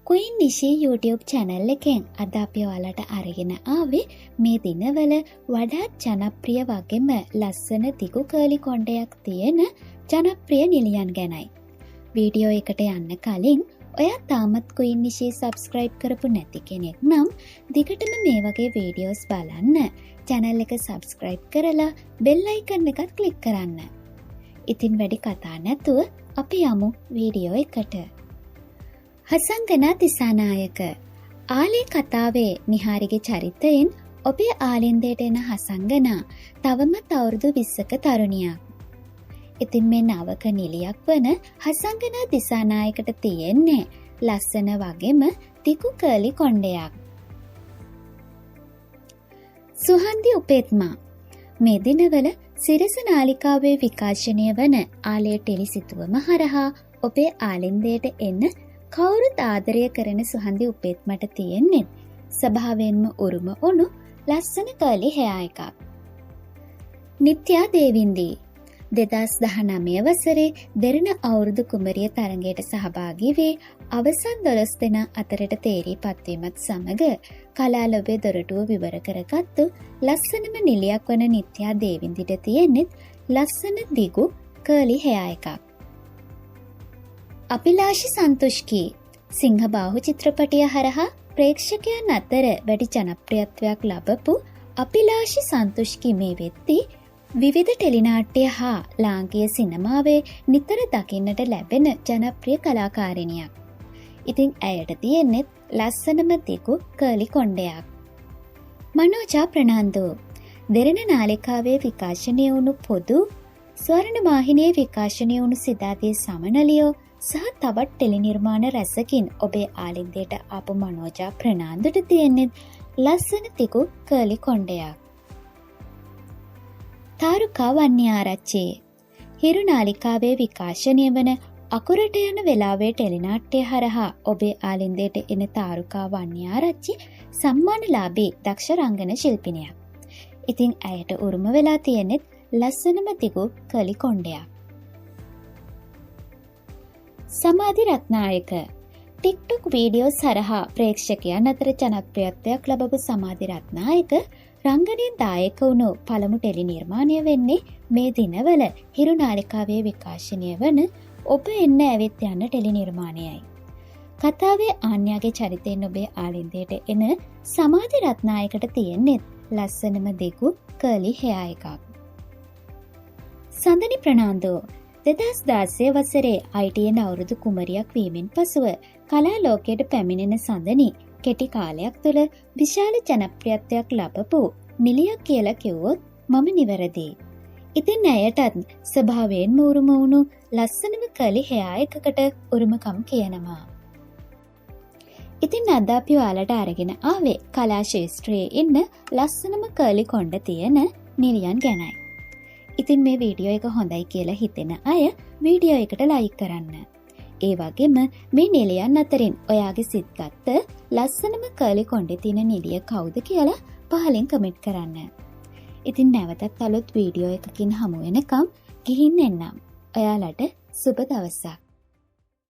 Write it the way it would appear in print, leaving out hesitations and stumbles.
Queen Nishi YouTube channel එකෙන් අද අපි ඔයාලට අරගෙන ආවේ මේ දිනවල වඩාත් ජනප්‍රිය වගේම ලස්සන දිගු කර්ලි කොණ්ඩයක් තියෙන ජනප්‍රිය නිලියන් ගැනයි. වීඩියෝ එකට යන්න කලින් ඔයා තාමත් Queen Nishi subscribe කරපු නැති කෙනෙක් නම් දිගටම මේ වගේ වීඩියෝස් බලන්න channel එක subscribe කරලා bell icon එකත් click කරන්න. ඉතින් වැඩි කතා නැතුව අපි යමු වීඩියෝ එකට. හසංගනා දිසානායක ආලේ කතාවේ නිහාරිගේ චරිතයෙන් ඔබේ ආලින්දයට එන හසංගනා තවමත් අවුරුදු 20ක තරුණියක්. ඉතින් මේ නවක නිලියක් වන හසංගනා දිසානායකට තියෙන්නේ ලස්සන වගේම තිකු කර්ලි කොණ්ඩයක්. සුහන්දි උපේත්මා මේ දිනවල සිරස නාලිකාවේ විකාශනය වන ආලේ ටෙලිසිතුවම හරහා ඔබේ ආලින්දයට එන්න කවුරුත් ආදරය කරන සුහන්දි උපේත්මට තියෙන්නේ ස්වභාවයෙන්ම උරුම වුණු ලස්සන කර්ලි හෙයා එකක්. නිත්‍යා දේවින්දී 2019 වසරේ දෙරණ අවුරුදු කුමරිය තරඟයට සහභාගී වී අවසන් 12 දෙනා අතරට තේරී පත්වීමත් සමග කලාලොවේ දොරටුව විවර කරගත්තු ලස්සනම නිලියක් වන නිත්‍යා දේවින්දිට තියෙනෙත් ලස්සන දිගු කර්ලි හෙයා එකක්. අභිලාෂි සන්තුෂ්කී සිංහබාහු චිත්‍රපටය හරහා ප්‍රේක්ෂකයන් අතර වැඩි ජනප්‍රියත්වයක් ලබපු අභිලාෂි සන්තුෂ්කී මේ වෙද්දී විවිධ ටෙලිනාට්‍ය හා ලාංකීය සිනමාවේ නිතර දකින්නට ලැබෙන ජනප්‍රිය කලාකාරිනියක්. ඉතින් ඇයට තියෙන්නෙත් ලස්සනම දිගු කර්ලි කොණ්ඩයක්. මනෝජා ප්‍රනාන්දු දෙරණ නාලිකාවේ විකාශනය වුණු පොදු ස්වර්ණවාහිනියේ විකාශනය වුණු සිතාදී සමනලියෝ සහ තවත් ටෙලි නිර්මාණ රැසකින් ඔබේ ආලින්දයට ආපු මනෝජා ප්‍රනාන්දුට තියෙන්නෙත් ලස්සන දිගු කර්ලි කොණ්ඩයක්. තාරුකා වන්‍යාරච්චි හිරු නාලිකාවේ විකාශනය වන අකුරට යන වෙලාවේ ටෙලිනාට්‍ය හරහා ඔබේ ආලින්දයට එන තාරුකා වන්‍යාරච්චි සම්මානලාභී දක්ෂ රංගන ශිල්පිනියක්. ඉතින් ඇයට උරුම වෙලා තියෙනෙත් ලස්සනම දිගු කර්ලි කොණ්ඩයක්. සමාධි රත්නායක ටික්ටොක් වීඩියෝ හරහා ප්‍රේක්ෂකයන් අතර ජනප්‍රියත්වයක් ලබපු සමාධි රත්නායක රංගනයෙන් දායක වුණු පළමු ටෙලි නිර්මාණය වෙන්නේ මේ දිනවල හිරු නාලිකාවේ විකාශනය වන ඔබ එන්න ඇවිත් යන ටෙලි නිර්මාණයයි. කතාවේ ආන්‍යාගේ චරිතයෙන් ඔබේ ආලින්දයට එන සමාධි රත්නායකට තියෙන්නේ ලස්සනම දිගු කර්ලි හෙයා එකක්. සඳනි ප්‍රනාන්දෝ 2016 වසරේ ITN අවුරුදු කුමරියක් වීමෙන් පසුව කලා ලෝකයට පැමිණෙන සඳනි කෙටි කාලයක් තුළ විශාල ජනප්‍රියත්වයක් ලබපු නිලියක් කියලා කිව්වොත් මම නිවැරදි. ඉතින් ඇයටත් ස්වභාවයෙන්ම උරුම වුණු ලස්සනම කර්ලි හෙයා එකකට උරුමකම් කියනවා. ඉතින් අද අපි ඔයාලට අරගෙන ආවේ කලා ශාස්ත්‍රයේ ඉන්න ලස්සනම කර්ලි කොණ්ඩ තියෙන නිලියන් ගැනයි. ඉතින් මේ වීඩියෝ එක හොඳයි කියලා හිතෙන අය වීඩියෝ එකට ලයික් කරන්න. ඒ වගේම මේ නිලියන් අතරින් ඔයාගේ සිත් ගත්ත ලස්සනම කර්ලි කොණ්ඩේ තියෙන නිලිය කවුද කියලා පහලින් කමෙන්ට් කරන්න. ඉතින් නැවතත් අලුත් වීඩියෝ එකකින් හමු වෙනකම් ගිහින් එන්නම්. ඔයාලට සුබ දවසක්.